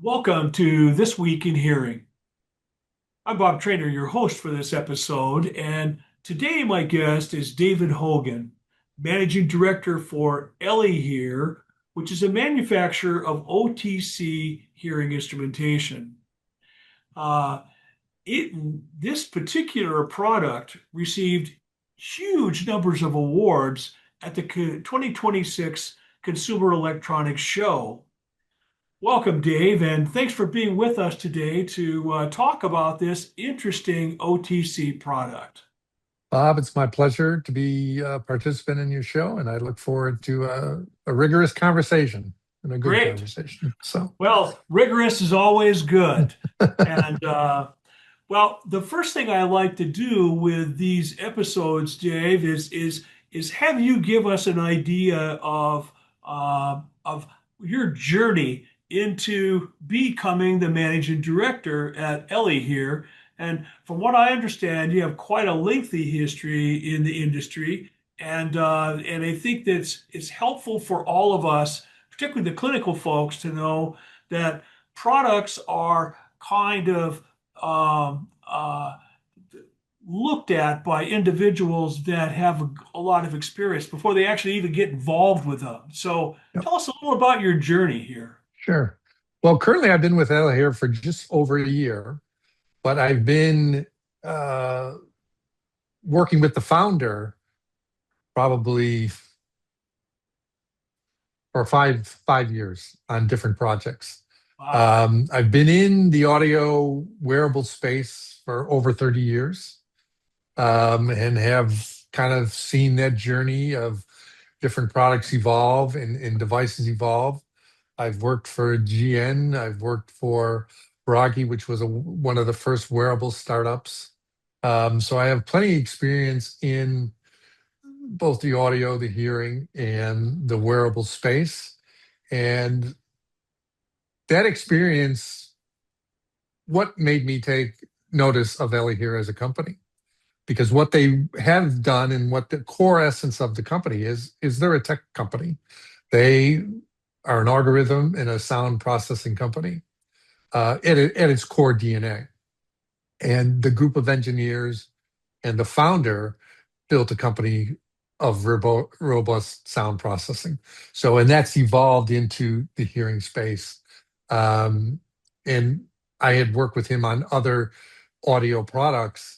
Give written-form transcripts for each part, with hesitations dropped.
Welcome to This Week in Hearing. I'm Bob Traynor, your host for this episode, and today my guest is David Hogan, Managing Director for ELEHEAR, which is a manufacturer of OTC hearing instrumentation. Uh, this particular product received huge numbers of awards at the 2026 Consumer Electronics Show. Welcome, Dave, and thanks for being with us today to talk about this interesting OTC product. Bob, it's my pleasure to be a participant in your show, and I look forward to a rigorous conversation and a good Great. conversation. So, Well, rigorous is always good. And the first thing I like to do with these episodes, Dave, is have you give us an idea of your journey into becoming the managing director at ELEHEAR. And from what I understand, you have quite a lengthy history in the industry, and I think that it's helpful for all of us, particularly the clinical folks, to know that products are kind of looked at by individuals that have a lot of experience before they actually even get involved with them. So yep, tell us a little about your journey here. sure. Well, currently I've been with Ella here for just over a year, but I've been uh, working with the founder probably for five years on different projects. Wow. I've been in the audio wearable space for over 30 years. And have kind of seen that journey of different products evolve and devices evolve. I've worked for GN, I've worked for Bragi, which was one of the first wearable startups. So I have plenty of experience in both the audio, the hearing, and the wearable space. And that experience, what made me take notice of Ellie here as a company? Because what they have done and what the core essence of the company is they're a tech company. They are an algorithm and a sound processing company at its core DNA. And the group of engineers and the founder built a company of robust sound processing. So, and that's evolved into the hearing space. Um, and I had worked with him on other audio products,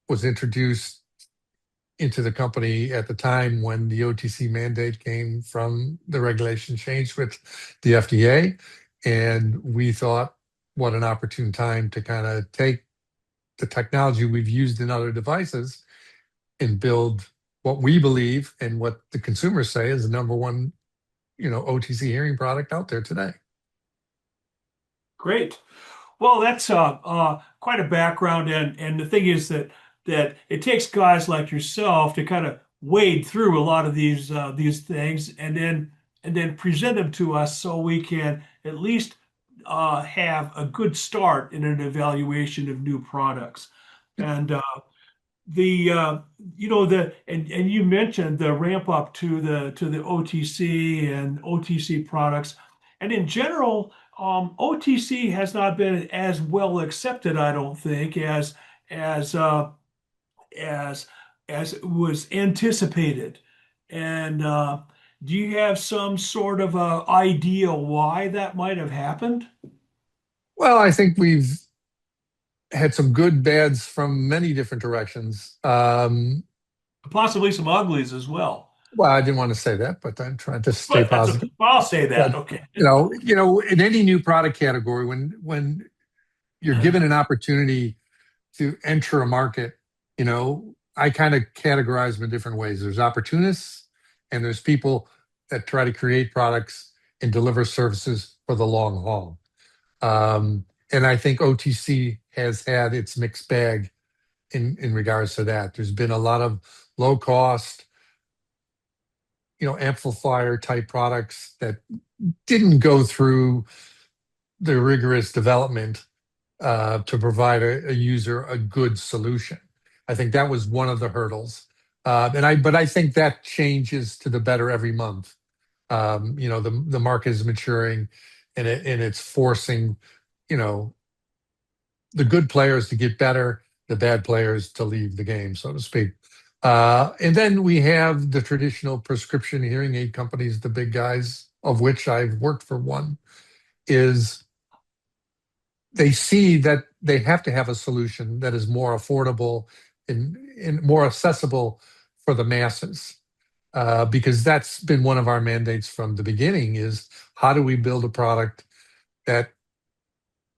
was introduced into the company at the time when the OTC mandate came from the regulation change with the FDA. And we thought, what an opportune time to kind of take the technology we've used in other devices and build what we believe and what the consumers say is the number one, OTC hearing product out there today. Great. Well, that's quite a background, and the thing is that it takes guys like yourself to kind of wade through a lot of these things, and then present them to us so we can at least have a good start in an evaluation of new products. And the and you mentioned the ramp up to the OTC and OTC products, and in general, OTC has not been as well accepted, I don't think, as uh, as as was anticipated. And do you have some sort of idea why that might have happened? Well, I think we've had some good bads from many different directions. Possibly some uglies as well. Well, I didn't want to say that, but I'm trying to stay But positive. I'll say But that. Okay. in any new product category, when you're given an opportunity to enter a market, I kind of categorize them in different ways. There's opportunists, and there's people that try to create products and deliver services for the long haul. And I think OTC has had its mixed bag in regards to that. There's been a lot of low cost, amplifier type products that didn't go through the rigorous development to provide a user a good solution. I think that was one of the hurdles. But I think that changes to the better every month. The market is maturing, and it's forcing, you know, the good players to get better, the bad players to leave the game, so to speak. And then we have the traditional prescription hearing aid companies, the big guys, of which I've worked for one, is they see that they have to have a solution that is more affordable and more accessible for the masses. Because that's been one of our mandates from the beginning is how do we build a product that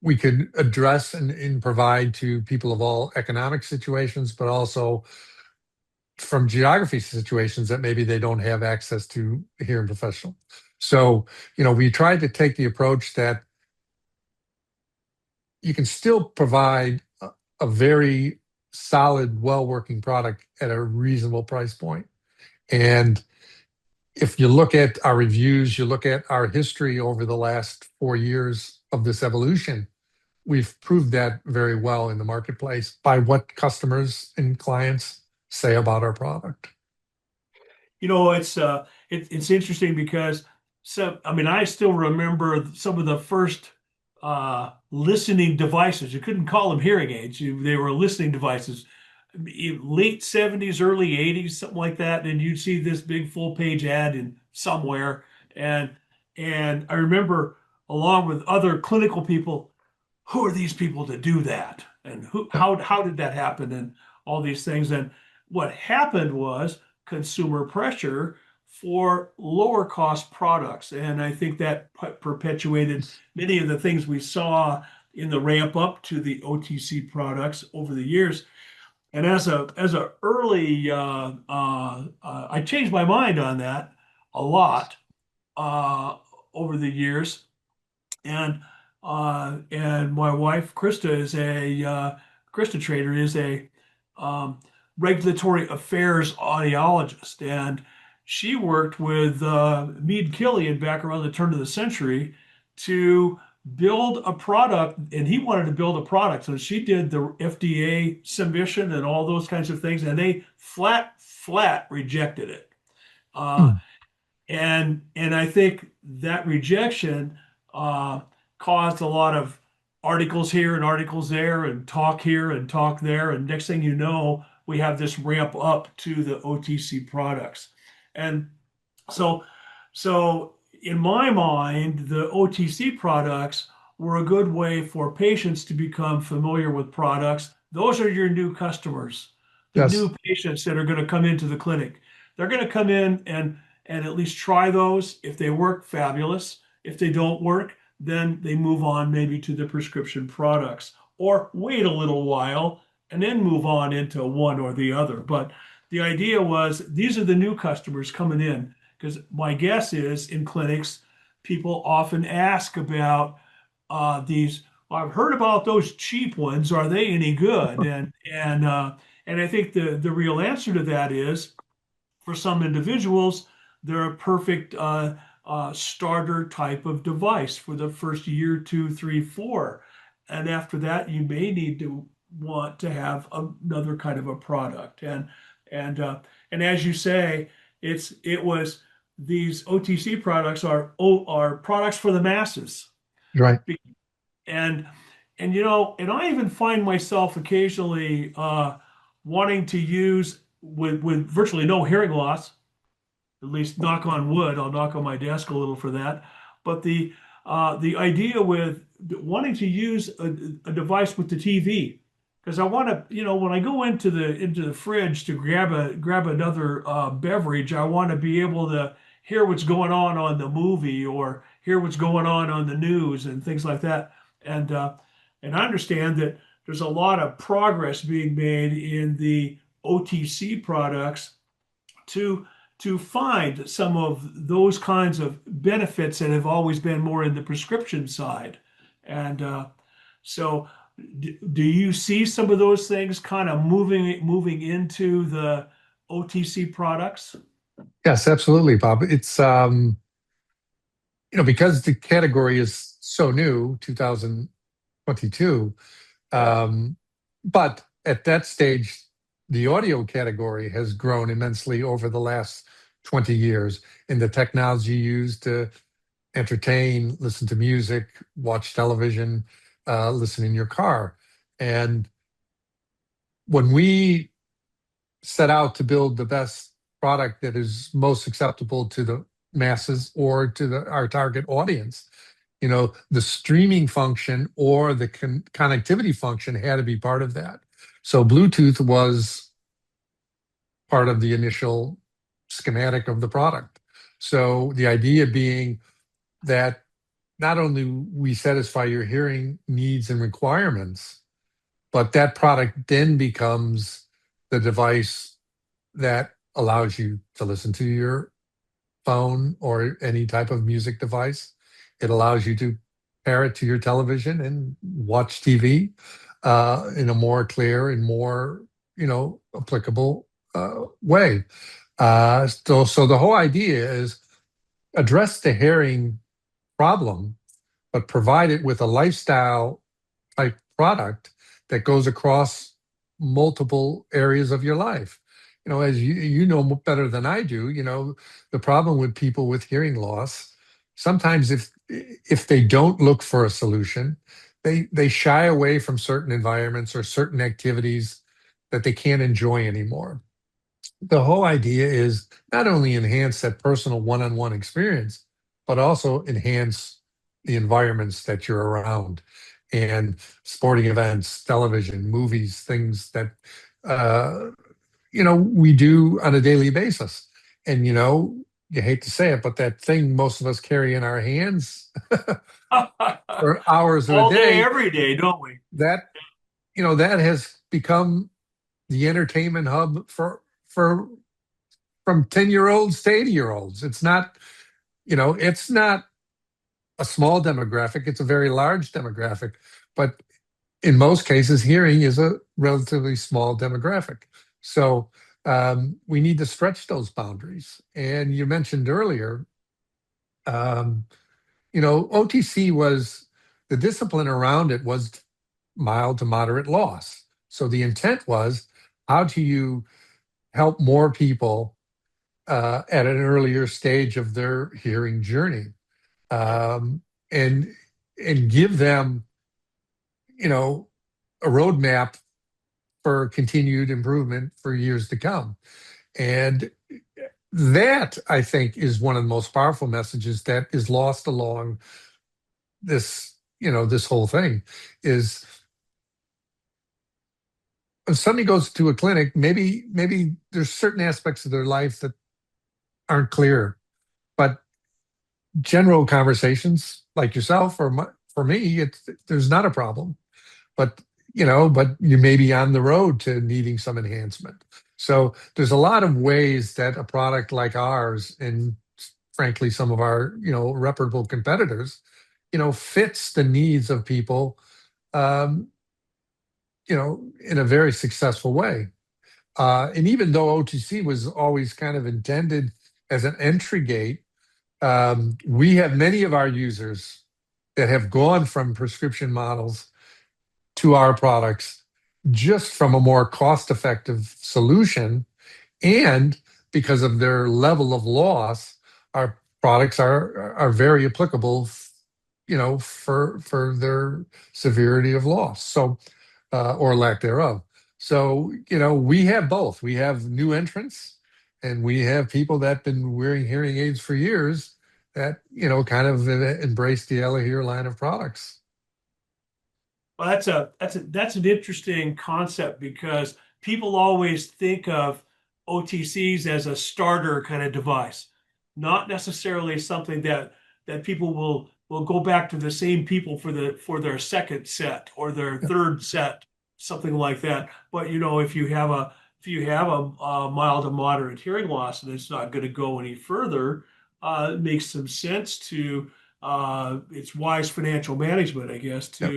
we could address and provide to people of all economic situations, but also from geography situations that maybe they don't have access to a hearing professional. So, we tried to take the approach that you can still provide a very solid, well-working product at a reasonable price point. And if you look at our reviews, you look at our history over the last 4 years of this evolution, we've proved that very well in the marketplace by what customers and clients say about our product. It's interesting because I mean I still remember some of the first listening devices. You couldn't call them hearing aids. They were listening devices. Late 70s, early 80s, something like that. And you'd see this big full page ad in somewhere. And I remember along with other clinical people, who are these people to do that? And how did that happen? And all these things. And what happened was consumer pressure for lower cost products. And I think that perpetuated many of the things we saw in the ramp up to the OTC products over the years. And as a early, I changed my mind on that a lot uh, over the years. And my wife Krista Traynor is a um, regulatory affairs audiologist, and she worked with Mead Killian back around the turn of the century to build a product, and he wanted to build a product. So she did the FDA submission and all those kinds of things, and they flat rejected it. Uh, Hmm. and I think that rejection uh, caused a lot of articles here and articles there, and talk here and talk there. And next thing you know, we have this ramp up to the OTC products. And so, so in my mind, the OTC products were a good way for patients to become familiar with products. Those are your new customers, the new Yes, patients that are going to come into the clinic. They're going to come in and at least try those. If they work, fabulous. If they don't work, then they move on maybe to the prescription products or wait a little while and then move on into one or the other. But the idea was these are the new customers coming in because my guess is in clinics, people often ask about these. Well, I've heard about those cheap ones. Are they any good? And I think the real answer to that is for some individuals, they're a perfect starter type of device for the first year, two, three, four. And after that, you may need to want to have another kind of a product. And and as you say, it was these OTC products are products for the masses. right. And and I even find myself occasionally wanting to use with virtually no hearing loss, at least knock on wood. I'll knock on my desk a little for that. But the idea with wanting to use a device with the TV, because I want to, when I go into the fridge to grab another beverage, I want to be able to hear what's going on the movie or hear what's going on the news and things like that. And and I understand that there's a lot of progress being made in the OTC products to find some of those kinds of benefits that have always been more in the prescription side. And so, do you see some of those things kind of moving into the OTC products? Yes, absolutely, Bob. It's because the category is so new, 2022. Um, but at that stage, the audio category has grown immensely over the last 20 years in the technology used to entertain, listen to music, watch television, listen in your car. And when we set out to build the best product that is most acceptable to the masses or to our target audience, the streaming function or the connectivity function had to be part of that. So Bluetooth was part of the initial schematic of the product. So the idea being that not only we satisfy your hearing needs and requirements, but that product then becomes the device that allows you to listen to your phone or any type of music device. It allows you to pair it to your television and watch TV in a more clear and more, applicable way. So the whole idea is address the hearing problem, but provide it with a lifestyle type product that goes across multiple areas of your life. As you know better than I do, the problem with people with hearing loss, sometimes if they don't look for a solution, they shy away from certain environments or certain activities that they can't enjoy anymore. The whole idea is not only enhance that personal one-on-one experience, but also enhance the environments that you're around and sporting events, television, movies, things that uh, we do on a daily basis. And you hate to say it, but that thing most of us carry in our hands for hours of a All day, day, every day, don't we? that that has become the entertainment hub for from 10-year-olds to 80-year-olds. It's not a small demographic, it's a very large demographic. But in most cases, hearing is a relatively small demographic. So we need to stretch those boundaries. And you mentioned earlier, um, OTC was the discipline around it was mild to moderate loss. So the intent was, how do you help more people at an earlier stage of their hearing journey, um, and give them, a roadmap for continued improvement for years to come. And that, I think, is one of the most powerful messages that is lost along this whole thing is if somebody goes to a clinic, maybe there's certain aspects of their life that aren't clear, but general conversations like yourself or for me, there's not a problem. But but you may be on the road to needing some enhancement. So there's a lot of ways that a product like ours, and frankly some of our reputable competitors, fits the needs of people, um, in a very successful way. And even though OTC was always kind of intended as an entry gate, we have many of our users that have gone from prescription models to our products just from a more cost-effective solution. And because of their level of loss, our products are very applicable, for their severity of loss, so or lack thereof. So we have both. We have new entrants, and we have people that have been wearing hearing aids for years that kind of embrace the ELEHEAR line of products. Well, that's an interesting concept because people always think of OTCs as a starter kind of device, not necessarily something that people will go back to the same people for their second set or their third set, something like that. But if you have a mild to moderate hearing loss and it's not going to go any further, it makes some sense to it's wise financial management, I guess, Yep.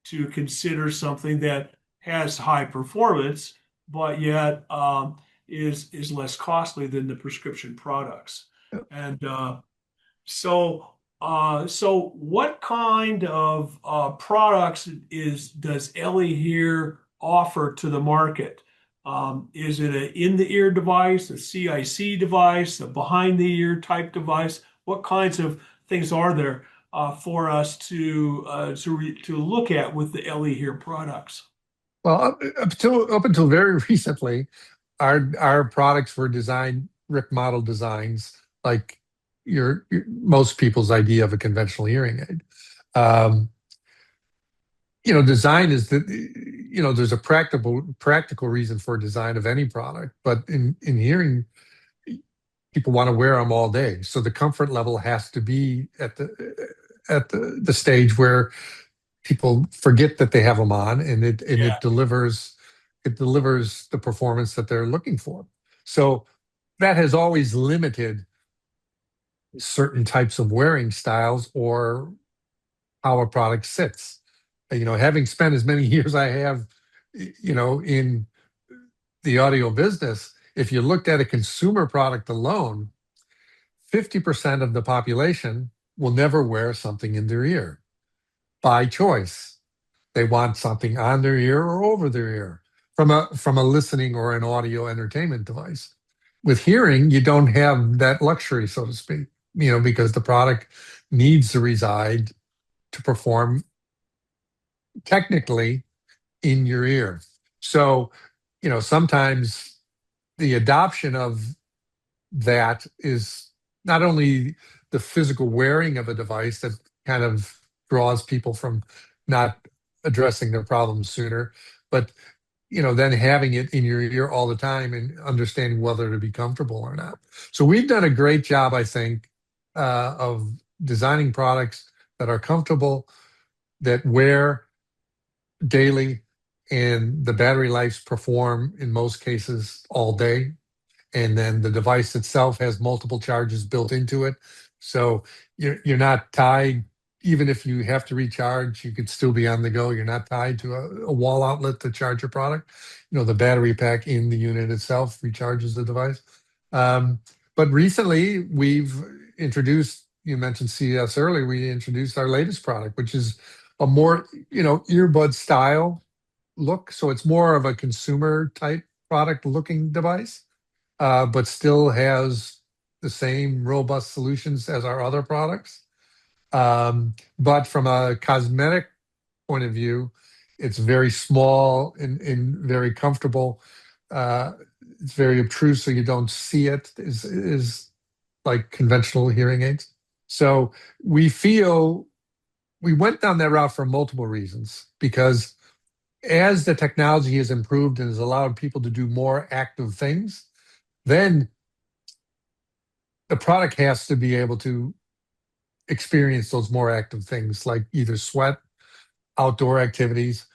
to consider something that has high performance, but yet is less costly than the prescription products. Yep. And so what kind of products does ELEHEAR offer to the market? Is it an in-the-ear device, a CIC device, a behind-the-ear type device? What kinds of things are there for us to look at with the ELEHEAR products? Well, up until very recently, our products were designed Rick model designs, like most people's idea of a conventional hearing aid. Um, Design is that there's a practical reason for design of any product, but in hearing, people want to wear them all day, so the comfort level has to be at the stage where people forget that they have them on, and Yeah, it delivers the performance that they're looking for. So that has always limited certain types of wearing styles or how a product sits. Having spent as many years I have, in the audio business, if you looked at a consumer product alone, 50% of the population will never wear something in their ear by choice. They want something on their ear or over their ear from a listening or an audio entertainment device. With hearing, you don't have that luxury, so to speak, because the product needs to reside to perform technically in your ear. So, sometimes the adoption of that is not only the physical wearing of a device that kind of draws people from not addressing their problems sooner, but then having it in your ear all the time and understanding whether to be comfortable or not. So we've done a great job, I think, of designing products that are comfortable, that wear daily, and the battery lives perform in most cases all day. And then the device itself has multiple charges built into it. So you're not tied, even if you have to recharge, you could still be on the go. You're not tied to a wall outlet to charge your product. The battery pack in the unit itself recharges the device. Um, but recently we've introduced, you mentioned CES earlier, we introduced our latest product, which is a more, earbud style look. So it's more of a consumer type product looking device, but still has the same robust solutions as our other products. But from a cosmetic point of view, it's very small and very comfortable. Uh, it's very obtrusive, so you don't see it. Is like conventional hearing aids. So we feel we went down that route for multiple reasons, because as the technology has improved and has allowed people to do more active things, then the product has to be able to experience those more active things, like either sweat, outdoor activities,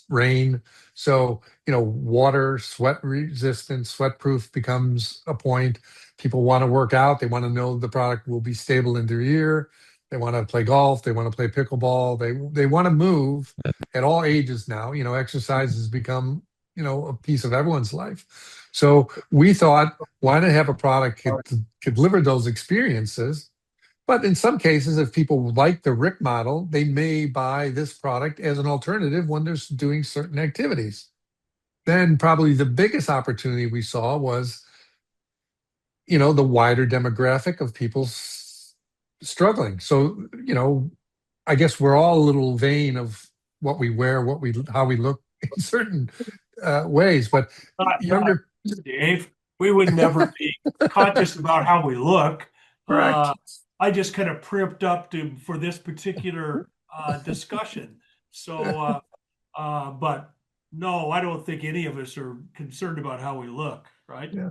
rain. So, water, sweat resistance, sweat proof becomes a point. People want to work out. They want to know the product will be stable in their ear. They want to play golf. They want to play pickleball. They want to move at all ages now. Exercise has become, a piece of everyone's life. So we thought, why not have a product could deliver those experiences? But in some cases, if people like the RIC model, they may buy this product as an alternative when they're doing certain activities. Then probably the biggest opportunity we saw was, the wider demographic of people struggling. So, I guess we're all a little vain of what we wear, how we look in certain ways, but not younger, Dave. We would never be conscious about how we look. correct. Uh, I just kind of primped up for this particular discussion. So, but no, I don't think any of us are concerned about how we look, right? Yeah.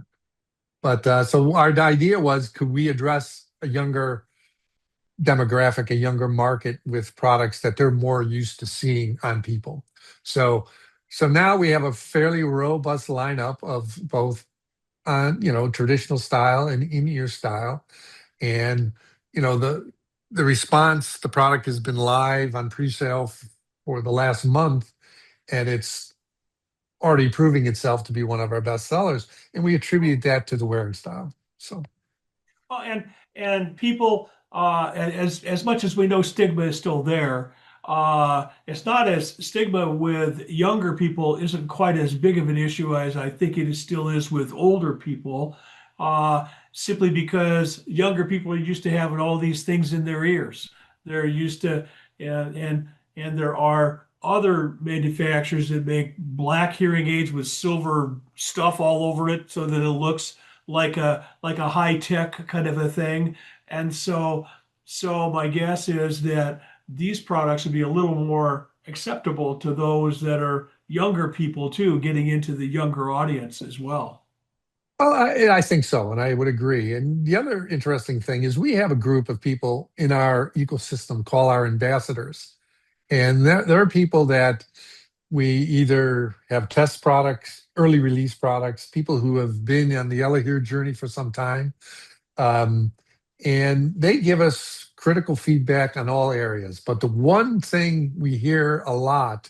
But so our idea was, could we address a younger demographic, a younger market with products that they're more used to seeing on people? So, so now we have a fairly robust lineup of both, traditional style and in-ear style, and the response. The product has been live on pre-sale for the last month, and it's already proving itself to be one of our best sellers, and we attribute that to the wearing style. So. Well, and people, as much as we know stigma is still there, it's not as stigma with younger people isn't quite as big of an issue as I think it still is with older people. simply because younger people are used to having all these things in their ears. They're used to, and there are other manufacturers that make black hearing aids with silver stuff all over it so that it looks like a high tech kind of a thing. And so my guess is that these products would be a little more acceptable to those that are younger people too, getting into the younger audience as well. Well, I think so, and I would agree. And the other interesting thing is we have a group of people in our ecosystem called our ambassadors. And there are people that we either have test products, early release products, people who have been on the ELEHEAR journey for some time. Um, and they give us critical feedback on all areas. But the one thing we hear a lot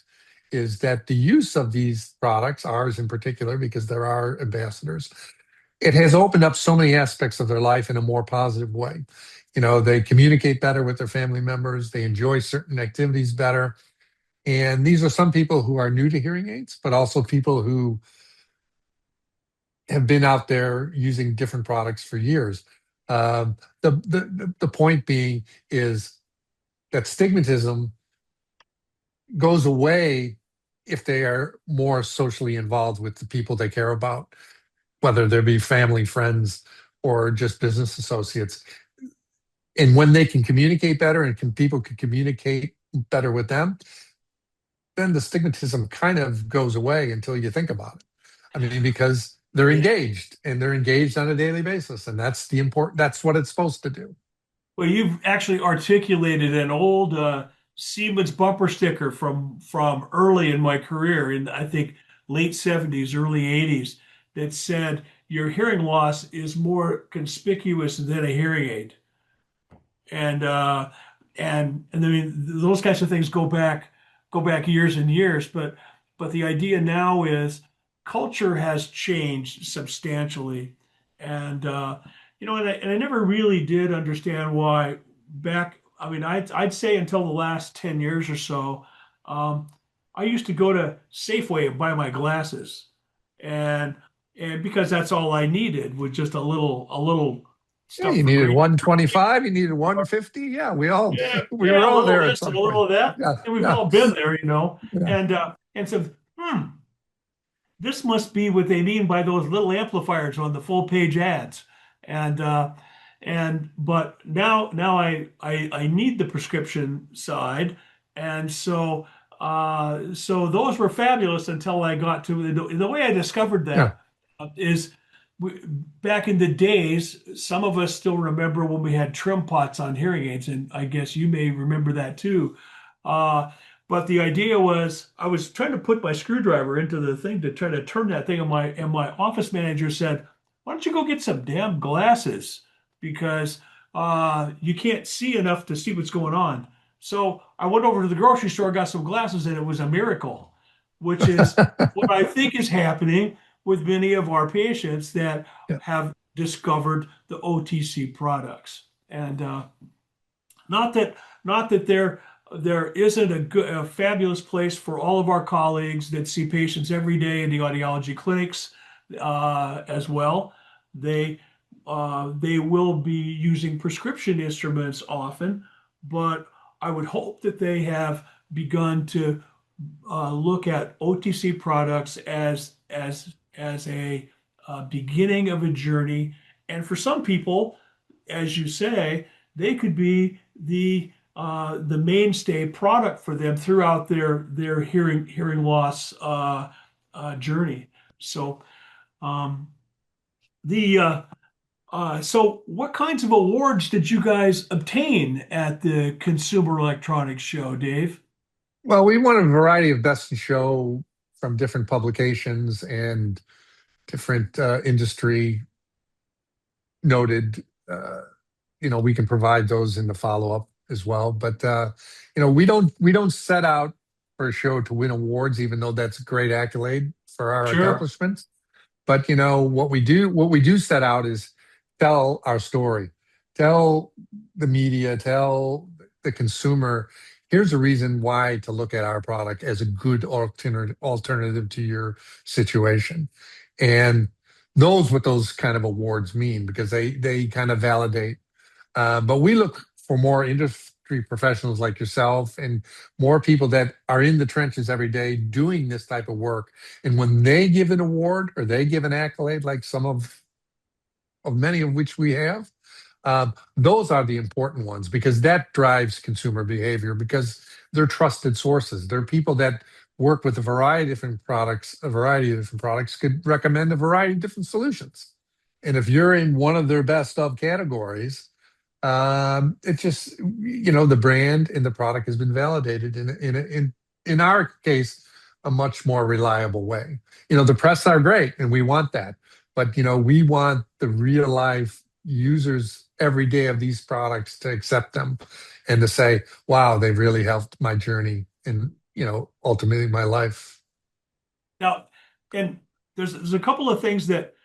is that the use of these products, ours in particular, because there are ambassadors, it has opened up so many aspects of their life in a more positive way. You know, they communicate better with their family members, they enjoy certain activities better. And these are some people who are new to hearing aids, but also people who have been out there using different products for years. The point being is that stigmatism goes away if they are more socially involved with the people they care about, whether they be family, friends, or just business associates. And when they can communicate better and people can communicate better with them, then the stigmatism kind of goes away until you think about it. I mean, because they're Yeah. engaged and they're engaged on a daily basis. And that's what it's supposed to do. Well, you've actually articulated an old Siemens bumper sticker from early in my career, in I think late 70s, early 80s, that said your hearing loss is more conspicuous than a hearing aid. And I mean those kinds of things go back years and years, but the idea now is culture has changed substantially, and and I never really did understand why back. I mean, I'd say until the last 10 years or so, um, I used to go to Safeway and buy my glasses, and and because that's all I needed was just a little Yeah, stuff you for needed grade. 125, you needed 150. Yeah, Yeah, we yeah, were a all little there of at this, a some point. little of that, Yeah, and we've yeah, all been there, you know. yeah. And so, this must be what they mean by those little amplifiers on the full page ads. And but now I need the prescription side, and so those were fabulous until I got to the way I discovered Yeah. that is back in the days, some of us still remember when we had trim pots on hearing aids, and I guess you may remember that too. Uh, but the idea was I was trying to put my screwdriver into the thing to try to turn that thing, and my office manager said, "Why don't you go get some damn glasses? Because you can't see enough to see what's going on." So I went over to the grocery store, got some glasses, and it was a miracle, which is what I think is happening with many of our patients that Yeah. have discovered the OTC products. And not that not that there isn't a fabulous place for all of our colleagues that see patients every day in the audiology clinics as well. They they will be using prescription instruments often, but I would hope that they have begun to look at OTC products as a beginning of a journey. And for some people, as you say, they could be the mainstay product for them throughout their hearing loss journey. So um, the so what kinds of awards did you guys obtain at the Consumer Electronics Show, Dave? Well, we won a variety of best in show from different publications and different industry noted. We can provide those in the follow up as well. But we don't set out for a show to win awards, even though that's a great accolade for our Sure. accomplishments. But what we do set out is tell our story, tell the media, tell the consumer. Here's a reason why to look at our product as a good alternative to your situation. And knows what those kind of awards mean because they kind of validate. But we look for more industry professionals like yourself and more people that are in the trenches every day doing this type of work. And when they give an award or they give an accolade, like some of many of which we have, those are the important ones because that drives consumer behavior because they're trusted sources. They're people that work with a variety of different products could recommend a variety of different solutions. And if you're in one of their best of categories, it just, the brand and the product has been validated in our case, a much more reliable way. The press are great and we want that, but we want the real life users every day of these products to accept them and to say, wow, they've really helped my journey and, ultimately my life. Now, and there's a couple of things that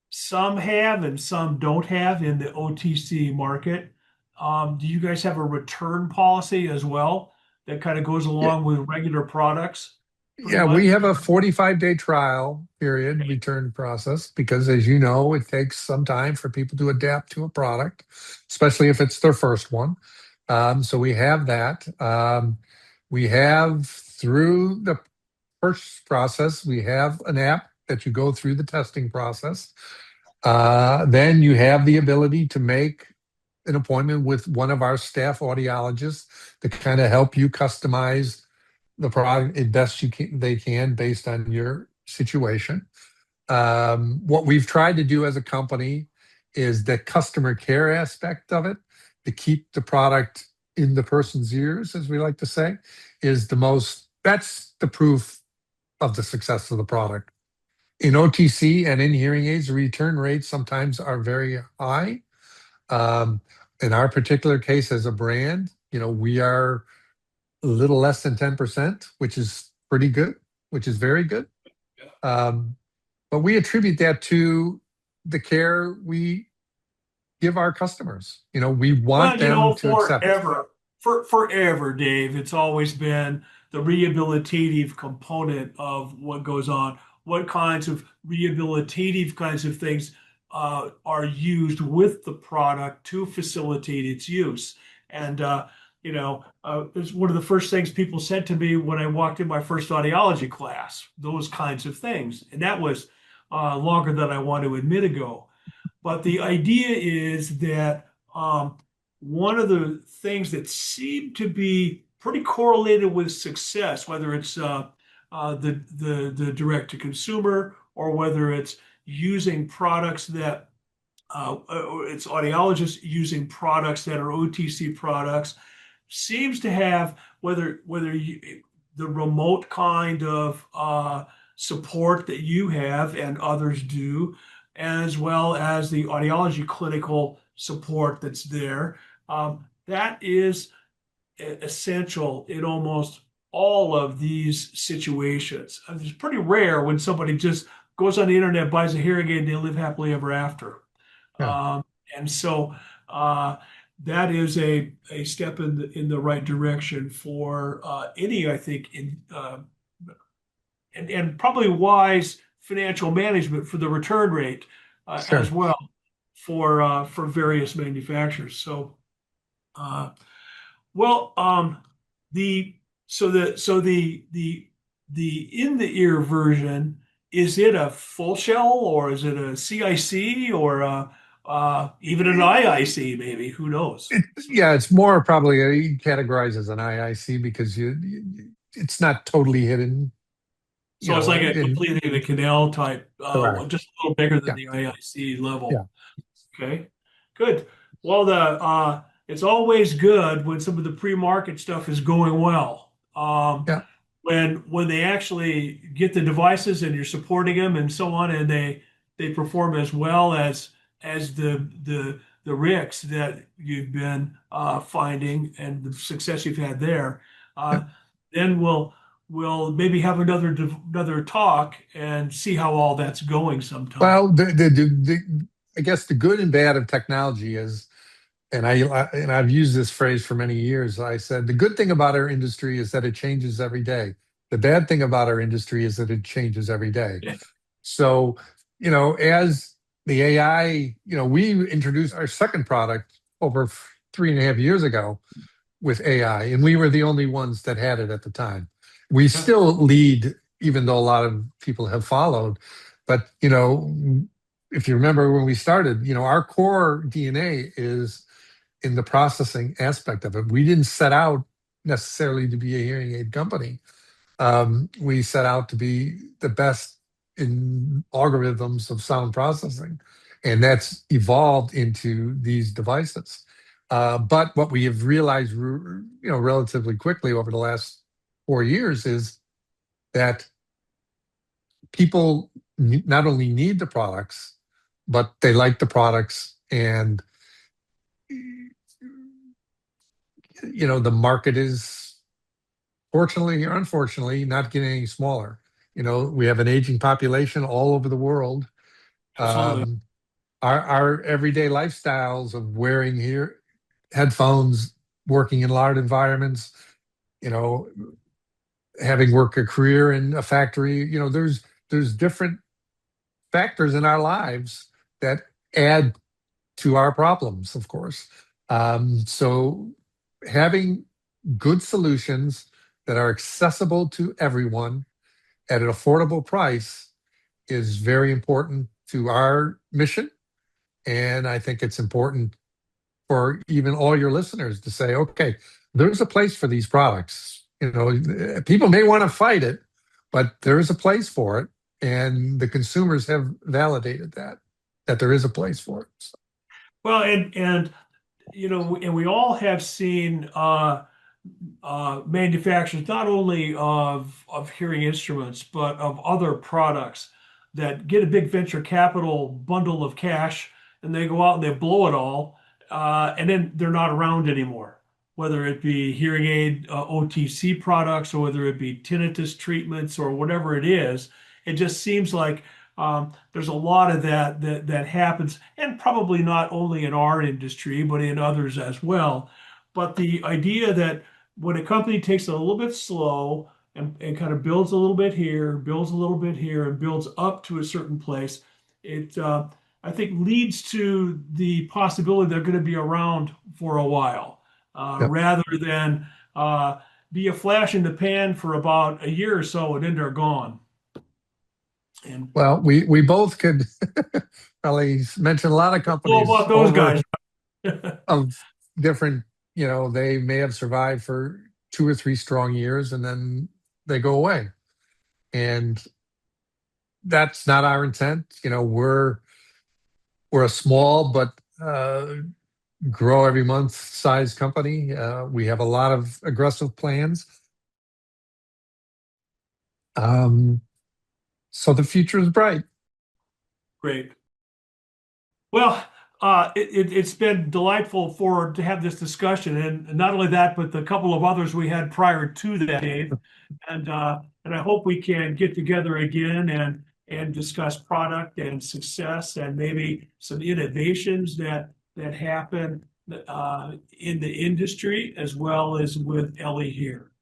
some have and some don't have in the OTC market. Do you guys have a return policy as well that kind of goes Yeah, along with regular products, pretty yeah, we much? have a 45-day trial period Okay. return process because, as you know, it takes some time for people to adapt to a product, especially if it's their first one. So we have that. We have through the purchase process, we have an app that you go through the testing process. Then you have the ability to make an appointment with one of our staff audiologists to kind of help you customize the product as best they can based on your situation. What we've tried to do as a company is the customer care aspect of it to keep the product in the person's ears, as we like to say, is that's the proof of the success of the product. In OTC and in hearing aids, the return rates sometimes are very high. Um, in our particular case as a brand, we are a little less than 10%, which is pretty good, which is very good. Um, but we attribute that to the care we give our customers. We want Well, them to accept. forever, Dave, it's always been the rehabilitative component of what goes on. What kinds of rehabilitative kinds of things are used with the product to facilitate its use? And it's one of the first things people said to me when I walked in my first audiology class, those kinds of things. And that was longer than I want to admit ago. But the idea is that one of the things that seem to be pretty correlated with success, whether it's the direct to consumer or whether it's using products that it's audiologists using products that are OTC products, seems to have the remote kind of support that you have and others do, as well as the audiology clinical support that's there. That is essential in almost all of these situations. It's pretty rare when somebody just goes on the internet, buys a hearing aid, and they live happily ever after. Yeah, Um, and so uh, that is a step in the right direction for any, I think, and probably wise financial management for the return rate as sure. well for various manufacturers. So, uh, well, the the in the ear version, is it a full shell or is it a CIC or even an IIC maybe? Who knows? Yeah, it's more probably categorized as an IIC because it's not totally hidden, So it's like a in completely the canal type, correct. just a little bigger than Yeah, the IIC yeah, level. Okay, good. Well, it's always good when some of the pre-market stuff is going well. yeah, When they actually get the devices and you're supporting them and so on, and they perform as well as the RICs that you've been finding and the success you've had there, yeah. then we'll maybe have another talk and see how all that's going sometime. Well, I guess the good and bad of technology is, and I've used this phrase for many years. I said the good thing about our industry is that it changes every day. The bad thing about our industry is that it changes every day. So as the AI, we introduced our second product over 3.5 years ago with AI, and we were the only ones that had it at the time. We Yeah, still lead, even though a lot of people have followed. But, if you remember when we started, our core DNA is in the processing aspect of it. We didn't set out necessarily to be a hearing aid company. We set out to be the best in algorithms of sound processing, and that's evolved into these devices. But what we have realized, relatively quickly over the last 4 years is that people not only need the products, but they like the products, and the market is, fortunately or unfortunately, not getting any smaller. We have an aging population all over the world. absolutely. Um, our everyday lifestyles of wearing headphones, working in large environments, you know, having worked a career in a factory, there's different factors in our lives that add to our problems, of course. So having good solutions that are accessible to everyone at an affordable price is very important to our mission. And I think it's important for even all your listeners to say, okay, there's a place for these products. People may want to fight it, but there is a place for it. And the consumers have validated that there is a place for it. So, Well, and and we all have seen manufacturers not only of hearing instruments but of other products that get a big venture capital bundle of cash and they go out and they blow it all and then they're not around anymore. Whether it be hearing aid OTC products or whether it be tinnitus treatments or whatever it is, it just seems like there's a lot of that happens, and probably not only in our industry but in others as well. But the idea that when a company takes it a little bit slow and kind of builds a little bit here, builds a little bit here, and builds up to a certain place, it I think leads to the possibility they're going to be around for a while, yeah. rather than be a flash in the pan for about a year or so and then they're gone. And Well, we both could probably mention a lot of know companies about those guys. over of different, they may have survived for 2 or 3 strong years and then they go away. And that's not our intent. We're a small but grow every month size company. We have a lot of aggressive plans. Um, so the future is bright. Great. Well, it's been delightful to have this discussion, and not only that, but the couple of others we had prior to that, Dave. And I hope we can get together again and discuss product and success and maybe some innovations that happen in the industry as well as with Ellie here.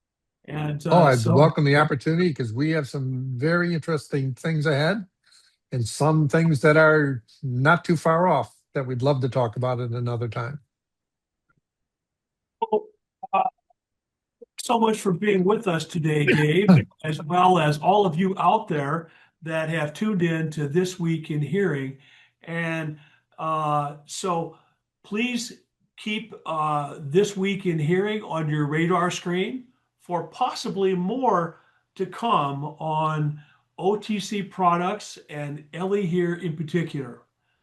And Oh, I'd so, welcome the opportunity because we have some very interesting things ahead and some things that are not too far off that we'd love to talk about at another time. uh, so much for being with us today, Dave, as well as all of you out there that have tuned in to This Week in Hearing. And so please keep This Week in Hearing on your radar screen for possibly more to come on OTC products and ELEHEAR in particular.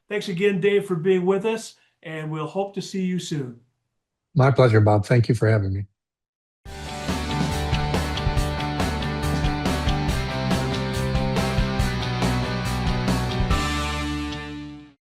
Thanks again, Dave, for being with us, and we'll hope to see you soon. My pleasure, Bob. Thank you for having me.